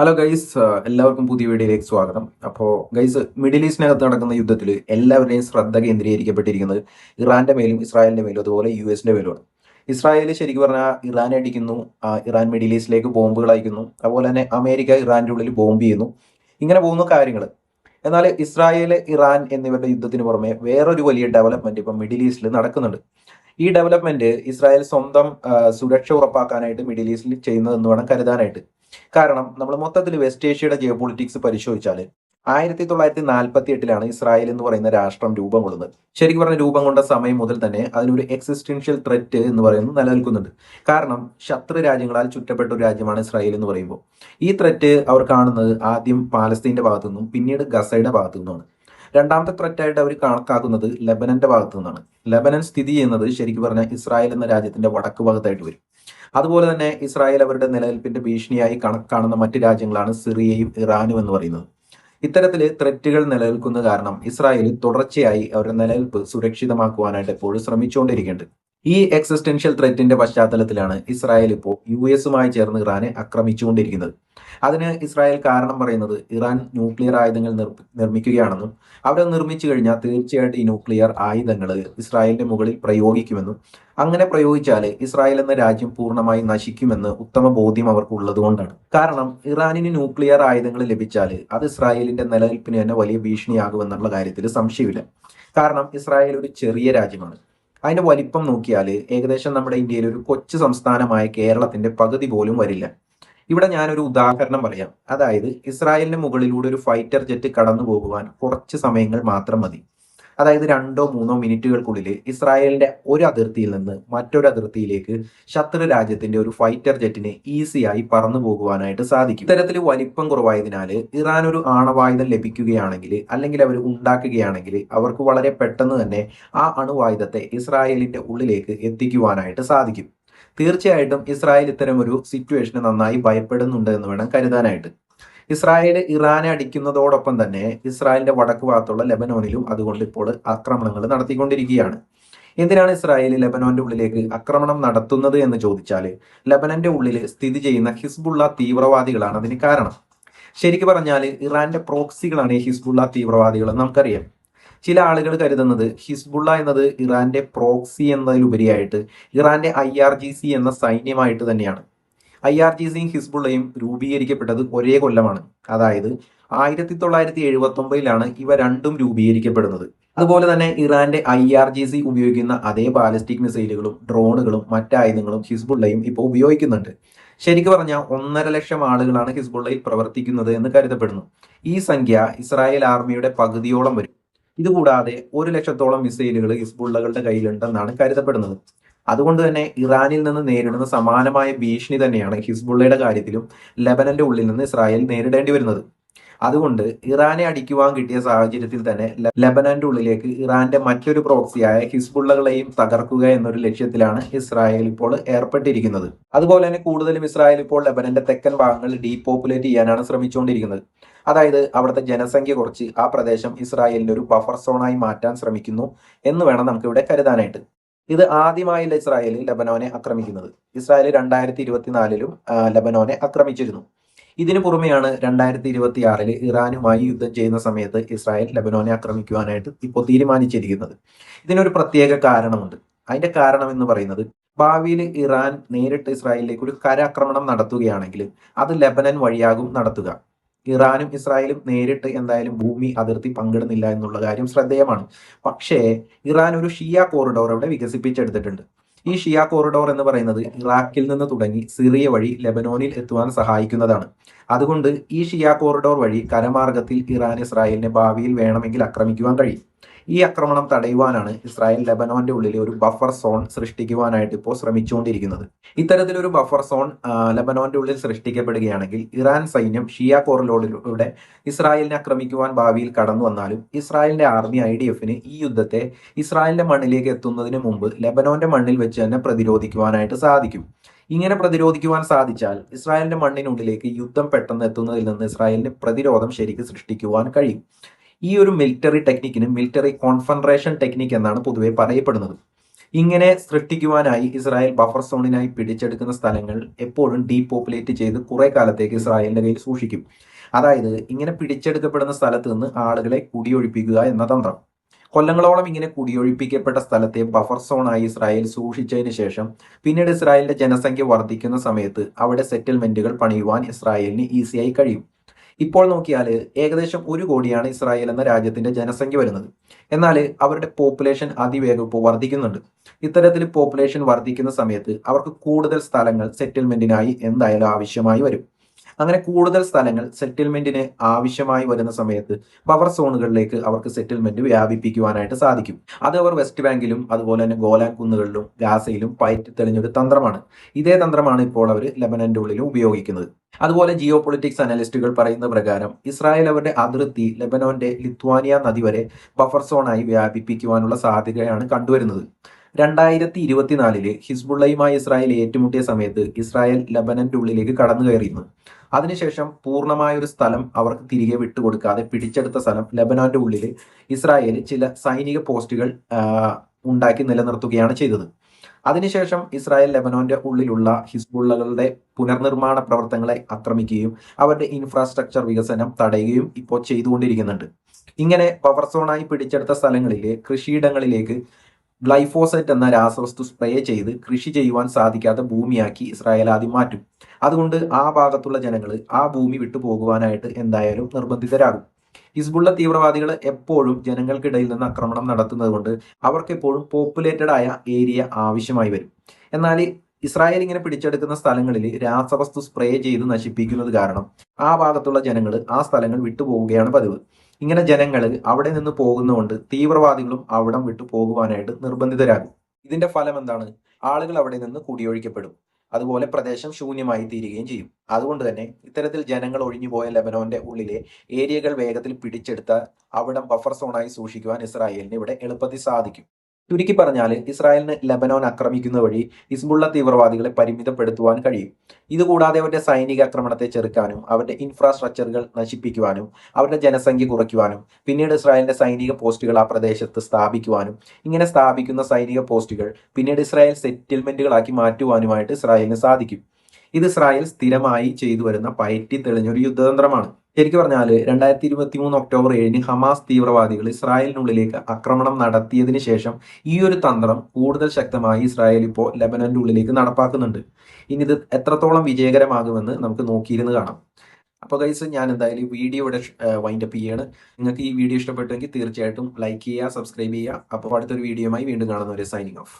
Hello guys, എല്ലാവർക്കും പുതിയ വീഡിയോയിലേക്ക് സ്വാഗതം. അപ്പോൾ ഗൈസ്, മിഡിൽ ഈസ്റ്റിനകത്ത് നടക്കുന്ന യുദ്ധത്തിൽ എല്ലാവരുടെയും ശ്രദ്ധ കേന്ദ്രീകരിക്കപ്പെട്ടിരിക്കുന്നത് ഇറാന്റെ മേലും ഇസ്രായേലിന്റെ മേലും അതുപോലെ യുഎസിന്റെ മേലുമാണ്. ഇസ്രായേൽ ശരിക്കും പറഞ്ഞാൽ ഇറാനെ അടിക്കുന്നു, ഇറാൻ മിഡിൽ ഈസ്റ്റിലേക്ക് ബോംബുകൾ അയക്കുന്നു, അതുപോലെ തന്നെ അമേരിക്ക ഇറാന്റെ ഉള്ളിൽ ബോംബ് ചെയ്യുന്നു. ഇങ്ങനെ പോകുന്ന കാര്യങ്ങൾ. എന്നാൽ ഇസ്രായേൽ ഇറാൻ എന്നിവരുടെ യുദ്ധത്തിന് പുറമെ വേറൊരു വലിയ ഡെവലപ്മെന്റ് ഇപ്പം മിഡിൽ ഈസ്റ്റിൽ നടക്കുന്നുണ്ട്. ഈ ഡെവലപ്മെന്റ് ഇസ്രായേൽ സ്വന്തം സുരക്ഷ ഉറപ്പാക്കാനായിട്ട് മിഡിൽ ഈസ്റ്റിൽ ചെയ്യുന്നതെന്ന് വേണം കരുതാനായിട്ട്. കാരണം നമ്മൾ മൊത്തത്തിൽ വെസ്റ്റ് ഏഷ്യയുടെ ജിയോ പൊളിറ്റിക്സ് പരിശോധിച്ചാൽ 1948 ഇസ്രായേൽ എന്ന് പറയുന്ന രാഷ്ട്രം രൂപം കൊള്ളുന്നത്. ശരിക്കും പറഞ്ഞ രൂപം കൊണ്ട സമയം മുതൽ തന്നെ അതിനൊരു എക്സിസ്റ്റൻഷ്യൽ ത്രെറ്റ് എന്ന് പറയുന്നത് നിലനിൽക്കുന്നുണ്ട്. കാരണം ശത്രു രാജ്യങ്ങളാൽ ചുറ്റപ്പെട്ട ഒരു രാജ്യമാണ് ഇസ്രായേൽ എന്ന് പറയുമ്പോൾ ഈ ത്രെറ്റ് അവർ കാണുന്നത് ആദ്യം പാലസ്തീന്റെ ഭാഗത്തു നിന്നും പിന്നീട് ഗസയുടെ ഭാഗത്തു നിന്നുമാണ്. രണ്ടാമത്തെ ത്രെറ്റായിട്ട് അവർ കണക്കാക്കുന്നത് ലെബനന്റെ ഭാഗത്തു നിന്നാണ്. ലെബനൻ സ്ഥിതി ചെയ്യുന്നത് ശരിക്കും പറഞ്ഞാൽ ഇസ്രായേൽ എന്ന രാജ്യത്തിന്റെ വടക്ക് ഭാഗത്തായിട്ട് വരും. അതുപോലെ തന്നെ ഇസ്രായേൽ അവരുടെ നിലനിൽപ്പിന്റെ ഭീഷണിയായി കണക്കാണുന്ന മറ്റ് രാജ്യങ്ങളാണ് സിറിയയും ഇറാനും എന്ന് പറയുന്നത്. ഇത്തരത്തിൽ ത്രെറ്റുകൾ നിലനിൽക്കുന്ന കാരണം ഇസ്രായേൽ തുടർച്ചയായി അവരുടെ നിലനിൽപ്പ് സുരക്ഷിതമാക്കുവാനായിട്ട് എപ്പോഴും ശ്രമിച്ചുകൊണ്ടിരിക്കുന്നുണ്ട്. ഈ എക്സിസ്റ്റൻഷ്യൽ ത്രെറ്റിന്റെ പശ്ചാത്തലത്തിലാണ് ഇസ്രായേൽ ഇപ്പോൾ യുഎസുമായി ചേർന്ന് ഇറാനെ ആക്രമിച്ചുകൊണ്ടിരിക്കുന്നത്. അതിന് ഇസ്രായേൽ കാരണം പറയുന്നത് ഇറാൻ ന്യൂക്ലിയർ ആയുധങ്ങൾ നിർമ്മിക്കുകയാണെന്നും അവരത് നിർമ്മിച്ചു കഴിഞ്ഞാൽ തീർച്ചയായിട്ടും ഈ ന്യൂക്ലിയർ ആയുധങ്ങൾ ഇസ്രായേലിന്റെ മുകളിൽ പ്രയോഗിക്കുമെന്നും അങ്ങനെ പ്രയോഗിച്ചാൽ ഇസ്രായേൽ എന്ന രാജ്യം പൂർണ്ണമായി നശിക്കുമെന്ന് ഉത്തമ ബോധ്യം അവർക്ക് ഉള്ളതുകൊണ്ടാണ്. കാരണം ഇറാനിന് ന്യൂക്ലിയർ ആയുധങ്ങൾ ലഭിച്ചാൽ അത് ഇസ്രായേലിന്റെ നിലനിൽപ്പിന് തന്നെ വലിയ ഭീഷണിയാകുമെന്നുള്ള കാര്യത്തിൽ സംശയമില്ല. കാരണം ഇസ്രായേൽ ഒരു ചെറിയ രാജ്യമാണ്. അതിന്റെ വലിപ്പം നോക്കിയാൽ ഏകദേശം നമ്മുടെ ഇന്ത്യയിൽ ഒരു കൊച്ചു സംസ്ഥാനമായ കേരളത്തിന്റെ പകുതി പോലും വരില്ല. ഇവിടെ ഞാനൊരു ഉദാഹരണം പറയാം. അതായത് ഇസ്രായേലിന്റെ മുകളിലൂടെ ഒരു ഫൈറ്റർ ജെറ്റ് കടന്നു പോകുവാൻ കുറച്ച് സമയങ്ങൾ മാത്രം മതി. അതായത് 2-3 മിനിറ്റുകൾക്കുള്ളിൽ ഇസ്രായേലിന്റെ ഒരു അതിർത്തിയിൽ നിന്ന് മറ്റൊരു അതിർത്തിയിലേക്ക് ശത്രു രാജ്യത്തിന്റെ ഒരു ഫൈറ്റർ ജെറ്റിന് ഈസിയായി പറന്നു പോകുവാനായിട്ട് സാധിക്കും. ഇത്തരത്തിൽ വലിപ്പം കുറവായതിനാൽ ഇറാൻ ഒരു ആണവായുധം ലഭിക്കുകയാണെങ്കിൽ അല്ലെങ്കിൽ അവർ ഉണ്ടാക്കുകയാണെങ്കിൽ അവർക്ക് വളരെ പെട്ടെന്ന് തന്നെ ആ അണുവായുധത്തെ ഇസ്രായേലിന്റെ ഉള്ളിലേക്ക് എത്തിക്കുവാനായിട്ട് സാധിക്കും. തീർച്ചയായിട്ടും ഇസ്രായേൽ ഇത്തരം ഒരു സിറ്റുവേഷന് നന്നായി ഭയപ്പെടുന്നുണ്ട് എന്ന് വേണം കരുതാനായിട്ട്. ഇസ്രായേൽ ഇറാനെ അടിക്കുന്നതോടൊപ്പം തന്നെ ഇസ്രായേലിന്റെ വടക്ക് ഭാഗത്തുള്ള ലെബനോനിലും അതുകൊണ്ട് ഇപ്പോൾ ആക്രമണങ്ങൾ നടത്തിക്കൊണ്ടിരിക്കുകയാണ്. എന്തിനാണ് ഇസ്രായേൽ ലെബനോന്റെ ഉള്ളിലേക്ക് ആക്രമണം നടത്തുന്നത് എന്ന് ചോദിച്ചാൽ ലെബനന്റെ ഉള്ളിൽ സ്ഥിതി ചെയ്യുന്ന ഹിസ്ബുള്ള തീവ്രവാദികളാണ് അതിന് കാരണം. ശരിക്കും പറഞ്ഞാൽ ഇറാന്റെ പ്രോക്സികളാണ് ഈ ഹിസ്ബുള്ള തീവ്രവാദികൾ എന്ന് നമുക്കറിയാം. ചില ആളുകൾ കരുതുന്നത് ഹിസ്ബുള്ള എന്നത് ഇറാന്റെ പ്രോക്സി എന്നതിലുപരിയായിട്ട് ഇറാന്റെ IRGC എന്ന സൈന്യമായിട്ട് തന്നെയാണ്. IRGCയും ഹിസ്ബുള്ളയും രൂപീകരിക്കപ്പെട്ടത് ഒരേ കൊല്ലമാണ്. അതായത് 1979 ഇവ രണ്ടും രൂപീകരിക്കപ്പെടുന്നത്. അതുപോലെ തന്നെ ഇറാന്റെ IRGC ഉപയോഗിക്കുന്ന അതേ ബാലിസ്റ്റിക് മിസൈലുകളും ഡ്രോണുകളും മറ്റായുധങ്ങളും ഹിസ്ബുള്ളയും ഇപ്പോൾ ഉപയോഗിക്കുന്നുണ്ട്. ശരിക്കും പറഞ്ഞാൽ 1.5 ലക്ഷം ആളുകളാണ് ഹിസ്ബുള്ളയിൽ പ്രവർത്തിക്കുന്നത് എന്ന് കരുതപ്പെടുന്നു. ഈ സംഖ്യ ഇസ്രായേൽ ആർമിയുടെ പകുതിയോളം വരും. ഇതുകൂടാതെ 1 ലക്ഷത്തോളം മിസൈലുകൾ ഹിസ്ബുള്ളകളുടെ കയ്യിലുണ്ടെന്നാണ് കരുതപ്പെടുന്നത്. അതുകൊണ്ട് തന്നെ ഇറാനിൽ നിന്ന് നേരിടുന്ന സമാനമായ ഭീഷണി തന്നെയാണ് ഹിസ്ബുള്ളയുടെ കാര്യത്തിലും ലെബനന്റെ ഉള്ളിൽ നിന്ന് ഇസ്രായേൽ നേരിടേണ്ടി വരുന്നത്. അതുകൊണ്ട് ഇറാനെ അടിക്കുവാൻ കിട്ടിയ സാഹചര്യത്തിൽ തന്നെ ലെബനന്റെ ഉള്ളിലേക്ക് ഇറാന്റെ മറ്റൊരു പ്രോക്സിയായ ഹിസ്ബുള്ളകളെയും തകർക്കുക എന്നൊരു ലക്ഷ്യത്തിലാണ് ഇസ്രായേൽ ഇപ്പോൾ ഏർപ്പെട്ടിരിക്കുന്നത്. അതുപോലെ തന്നെ കൂടുതലും ഇസ്രായേൽ ഇപ്പോൾ ലെബനന്റെ തെക്കൻ ഭാഗങ്ങൾ ഡീപോപ്പുലേറ്റ് ചെയ്യാനാണ് ശ്രമിച്ചുകൊണ്ടിരിക്കുന്നത്. അതായത് അവിടുത്തെ ജനസംഖ്യ കുറച്ച് ആ പ്രദേശം ഇസ്രായേലിന്റെ ഒരു ബഫർ സോണായി മാറ്റാൻ ശ്രമിക്കുന്നു എന്ന് വേണം നമുക്ക് ഇവിടെ കരുതാനായിട്ട്. ഇത് ആദ്യമായില്ല ഇസ്രായേൽ ലെബനോനെ ആക്രമിക്കുന്നത്. ഇസ്രായേൽ 2024 ലെബനോനെ ആക്രമിച്ചിരുന്നു. ഇതിനു പുറമെയാണ് 2026 ഇറാനുമായി യുദ്ധം ചെയ്യുന്ന സമയത്ത് ഇസ്രായേൽ ലെബനോനെ ആക്രമിക്കുവാനായിട്ട് ഇപ്പോൾ തീരുമാനിച്ചിരിക്കുന്നത്. ഇതിനൊരു പ്രത്യേക കാരണമുണ്ട്. അതിന്റെ കാരണം എന്ന് പറയുന്നത് ഭാവിയിൽ ഇറാൻ നേരിട്ട് ഇസ്രായേലിലേക്ക് ഒരു കരാക്രമണം നടത്തുകയാണെങ്കിൽ അത് ലെബനൻ വഴിയാകും നടത്തുക. ഇറാനും ഇസ്രായേലും നേരിട്ട് എന്തായാലും ഭൂമി അതിർത്തി പങ്കിടുന്നില്ല എന്നുള്ള കാര്യം ശ്രദ്ധേയമാണ്. പക്ഷേ ഇറാൻ ഒരു ഷിയ കോറിഡോർ അവിടെ വികസിപ്പിച്ചെടുത്തിട്ടുണ്ട്. ഈ ഷിയ കോറിഡോർ എന്ന് പറയുന്നത് ഇറാഖിൽ നിന്ന് തുടങ്ങി സിറിയ വഴി ലെബനോനിൽ എത്തുവാൻ സഹായിക്കുന്നതാണ്. അതുകൊണ്ട് ഈ ഷിയ കോറിഡോർ വഴി കരമാർഗത്തിൽ ഇറാൻ ഇസ്രായേലിനെ ഭാവിയിൽ വേണമെങ്കിൽ ആക്രമിക്കുവാൻ കഴിയും. ഈ ആക്രമണം തടയുവാനാണ് ഇസ്രായേൽ ലെബനോന്റെ ഉള്ളിൽ ഒരു ബഫർ സോൺ സൃഷ്ടിക്കുവാനായിട്ട് ഇപ്പോൾ ശ്രമിച്ചുകൊണ്ടിരിക്കുന്നത്. ഇത്തരത്തിലൊരു ബഫർ സോൺ ലെബനോന്റെ ഉള്ളിൽ സൃഷ്ടിക്കപ്പെടുകയാണെങ്കിൽ ഇറാൻ സൈന്യം ഷിയ കോറിഡോറിലൂടെ ഇസ്രായേലിനെ ആക്രമിക്കുവാൻ ഭാവിയിൽ കടന്നു വന്നാലും ഇസ്രായേലിന്റെ ആർമി IDFന് ഈ യുദ്ധത്തെ ഇസ്രായേലിന്റെ മണ്ണിലേക്ക് എത്തുന്നതിന് മുമ്പ് ലെബനോന്റെ മണ്ണിൽ വെച്ച് തന്നെ പ്രതിരോധിക്കുവാനായിട്ട് സാധിക്കും. ഇങ്ങനെ പ്രതിരോധിക്കുവാൻ സാധിച്ചാൽ ഇസ്രായേലിന്റെ മണ്ണിനുള്ളിലേക്ക് യുദ്ധം പെട്ടെന്ന് എത്തുന്നതിൽ നിന്ന് ഇസ്രായേലിന് പ്രതിരോധം ശരിക്കും സൃഷ്ടിക്കുവാൻ കഴിയും. ഈ ഒരു മിലിറ്ററി ടെക്നിക്കിന് മിലിറ്ററി കോൺഫെഡറേഷൻ ടെക്നിക് എന്നാണ് പൊതുവെ പറയപ്പെടുന്നത്. ഇങ്ങനെ സൃഷ്ടിക്കുവാനായി ഇസ്രായേൽ ബഫർ സോണിനായി പിടിച്ചെടുക്കുന്ന സ്ഥലങ്ങൾ എപ്പോഴും ഡീപോപ്പുലേറ്റ് ചെയ്ത് കുറെ കാലത്തേക്ക് ഇസ്രായേലിന്റെ കയ്യിൽ സൂക്ഷിക്കും. അതായത് ഇങ്ങനെ പിടിച്ചെടുക്കപ്പെടുന്ന സ്ഥലത്ത് നിന്ന് ആളുകളെ കുടിയൊഴിപ്പിക്കുക എന്ന തന്ത്രം. കൊല്ലങ്ങളോളം ഇങ്ങനെ കുടിയൊഴിപ്പിക്കപ്പെട്ട സ്ഥലത്തെ ബഫർ സോണായി ഇസ്രായേൽ സൂക്ഷിച്ചതിന് ശേഷം പിന്നീട് ഇസ്രായേലിന്റെ ജനസംഖ്യ വർദ്ധിക്കുന്ന സമയത്ത് അവിടെ സെറ്റിൽമെന്റുകൾ പണിയുവാൻ ഇസ്രായേലിന് ഈസിയായി കഴിയും. ഇപ്പോൾ നോക്കിയാൽ ഏകദേശം 1 കോടിയാണ് ഇസ്രായേൽ എന്ന രാജ്യത്തിന്റെ ജനസംഖ്യ വരുന്നത്. എന്നാൽ അവരുടെ പോപ്പുലേഷൻ അതിവേഗം ഇപ്പോൾ വർദ്ധിക്കുന്നുണ്ട്. ഇത്തരത്തിൽ പോപ്പുലേഷൻ വർദ്ധിക്കുന്ന സമയത്ത് അവർക്ക് കൂടുതൽ സ്ഥലങ്ങൾ സെറ്റിൽമെന്റിനായി എന്തായാലും ആവശ്യമായി വരും. അങ്ങനെ കൂടുതൽ സ്ഥലങ്ങൾ സെറ്റിൽമെന്റിന് ആവശ്യമായി വരുന്ന സമയത്ത് ബഫർ സോണുകളിലേക്ക് അവർക്ക് സെറ്റിൽമെന്റ് വ്യാപിപ്പിക്കുവാനായിട്ട് സാധിക്കും. അത് അവർ വെസ്റ്റ് ബാങ്കിലും അതുപോലെ തന്നെ ഗോലാൻ കുന്നുകളിലും ഗാസയിലും പയറ്റി തെളിഞ്ഞൊരു തന്ത്രമാണ്. ഇതേ തന്ത്രമാണ് ഇപ്പോൾ അവർ ലെബനന്റെ ഉള്ളിലും ഉപയോഗിക്കുന്നത്. അതുപോലെ ജിയോ പൊളിറ്റിക്സ് അനലിസ്റ്റുകൾ പറയുന്ന പ്രകാരം ഇസ്രായേൽ അവരുടെ അതിർത്തി ലെബനോന്റെ ലിത്വാനിയ നദി വരെ ബഫർ സോണായി വ്യാപിപ്പിക്കുവാനുള്ള സാധ്യതയാണ് കണ്ടുവരുന്നത്. 2024 ഹിസ്ബുള്ളയുമായി ഇസ്രായേൽ ഏറ്റുമുട്ടിയ സമയത്ത് ഇസ്രായേൽ ലെബനന്റെ ഉള്ളിലേക്ക് കടന്നു കയറിയിരുന്നു. അതിനുശേഷം പൂർണ്ണമായൊരു സ്ഥലം അവർക്ക് തിരികെ വിട്ടുകൊടുക്കാതെ പിടിച്ചെടുത്ത സ്ഥലം ലെബനോന്റെ ഉള്ളിൽ ഇസ്രായേൽ ചില സൈനിക പോസ്റ്റുകൾ ഉണ്ടാക്കി നിലനിർത്തുകയാണ് ചെയ്തത്. അതിനുശേഷം ഇസ്രായേൽ ലെബനോന്റെ ഉള്ളിലുള്ള ഹിസ്ബുള്ളകളുടെ പുനർനിർമ്മാണ പ്രവർത്തനങ്ങളെ ആക്രമിക്കുകയും അവരുടെ ഇൻഫ്രാസ്ട്രക്ചർ വികസനം തടയുകയും ഇപ്പോൾ ചെയ്തുകൊണ്ടിരിക്കുന്നുണ്ട്. ഇങ്ങനെ ബഫർ സോണായി പിടിച്ചെടുത്ത സ്ഥലങ്ങളിലെ കൃഷിയിടങ്ങളിലേക്ക് ഗ്ലൈഫോസൈറ്റ് എന്ന രാസവസ്തു സ്പ്രേ ചെയ്ത് കൃഷി ചെയ്യുവാൻ സാധിക്കാത്ത ഭൂമിയാക്കി ഇസ്രായേൽ ആദ്യം മാറ്റും. അതുകൊണ്ട് ആ ഭാഗത്തുള്ള ജനങ്ങൾ ആ ഭൂമി വിട്ടു പോകുവാനായിട്ട് എന്തായാലും നിർബന്ധിതരാകും. ഹിസ്ബുള്ള തീവ്രവാദികൾ എപ്പോഴും ജനങ്ങൾക്കിടയിൽ നിന്ന് ആക്രമണം നടത്തുന്നത് കൊണ്ട് അവർക്ക് എപ്പോഴും പോപ്പുലേറ്റഡ് ആയ ഏരിയ ആവശ്യമായി വരും. എന്നാൽ ഇസ്രായേൽ ഇങ്ങനെ പിടിച്ചെടുക്കുന്ന സ്ഥലങ്ങളിൽ രാസവസ്തു സ്പ്രേ ചെയ്ത് നശിപ്പിക്കുന്നത് കാരണം ആ ഭാഗത്തുള്ള ജനങ്ങൾ ആ സ്ഥലങ്ങൾ വിട്ടുപോവുകയാണ് പതിവ്. ഇങ്ങനെ ജനങ്ങൾ അവിടെ നിന്ന് പോകുന്നതുകൊണ്ട് തീവ്രവാദികളും അവിടം വിട്ടു പോകുവാനായിട്ട് നിർബന്ധിതരാകും. ഇതിന്റെ ഫലം എന്താണ്? ആളുകൾ അവിടെ നിന്ന് കുടിയൊഴിക്കപ്പെടും. അതുപോലെ പ്രദേശം ശൂന്യമായി തീരുകയും ചെയ്യും. അതുകൊണ്ട് തന്നെ ഇത്തരത്തിൽ ജനങ്ങൾ ഒഴിഞ്ഞുപോയ ലെബനോന്റെ ഉള്ളിലെ ഏരിയകൾ വേഗത്തിൽ പിടിച്ചെടുത്ത അവിടം ബഫർ സോണായി സൂക്ഷിക്കുവാൻ ഇസ്രായേലിന് ഇവിടെ എളുപ്പത്തിൽ സാധിക്കും. ചുരുക്കി പറഞ്ഞാൽ ഇസ്രായേലിന് ലെബനോൻ ആക്രമിക്കുന്ന വഴി ഹിസ്ബുള്ള തീവ്രവാദികളെ പരിമിതപ്പെടുത്തുവാൻ കഴിയും. ഇതുകൂടാതെ അവരുടെ സൈനിക ആക്രമണത്തെ ചെറുക്കാനും അവരുടെ ഇൻഫ്രാസ്ട്രക്ചറുകൾ നശിപ്പിക്കുവാനും അവരുടെ ജനസംഖ്യ കുറയ്ക്കുവാനും പിന്നീട് ഇസ്രായേലിന്റെ സൈനിക പോസ്റ്റുകൾ ആ പ്രദേശത്ത് സ്ഥാപിക്കുവാനും ഇങ്ങനെ സ്ഥാപിക്കുന്ന സൈനിക പോസ്റ്റുകൾ പിന്നീട് ഇസ്രായേൽ സെറ്റിൽമെന്റുകളാക്കി മാറ്റുവാനുമായിട്ട് ഇസ്രായേലിന് സാധിക്കും. ഇത് ഇസ്രായേൽ സ്ഥിരമായി ചെയ്തു വരുന്ന പയറ്റി തെളിഞ്ഞൊരു യുദ്ധതന്ത്രമാണ്. ശരിക്കും പറഞ്ഞാൽ 2023 ഒക്ടോബർ 7 ഹമാസ് തീവ്രവാദികൾ ഇസ്രായേലിനുള്ളിലേക്ക് ആക്രമണം നടത്തിയതിനു ശേഷം ഈ ഒരു തന്ത്രം കൂടുതൽ ശക്തമായി ഇസ്രായേൽ ഇപ്പോൾ ലെബനന്റെ ഉള്ളിലേക്ക് നടപ്പാക്കുന്നുണ്ട്. ഇനി ഇത് എത്രത്തോളം വിജയകരമാകുമെന്ന് നമുക്ക് നോക്കിയിരുന്ന് കാണാം. അപ്പോൾ ഗൈസ്, ഞാൻ എന്തായാലും വീഡിയോ ഇവിടെ വൈൻഡപ്പ് ചെയ്യാണ്. നിങ്ങൾക്ക് ഈ വീഡിയോ ഇഷ്ടപ്പെട്ടെങ്കിൽ തീർച്ചയായിട്ടും ലൈക്ക് ചെയ്യുക, സബ്സ്ക്രൈബ് ചെയ്യുക. അപ്പോൾ അടുത്തൊരു വീഡിയോയുമായി വീണ്ടും കാണുന്നവരെ സൈനിങ് ഓഫ്.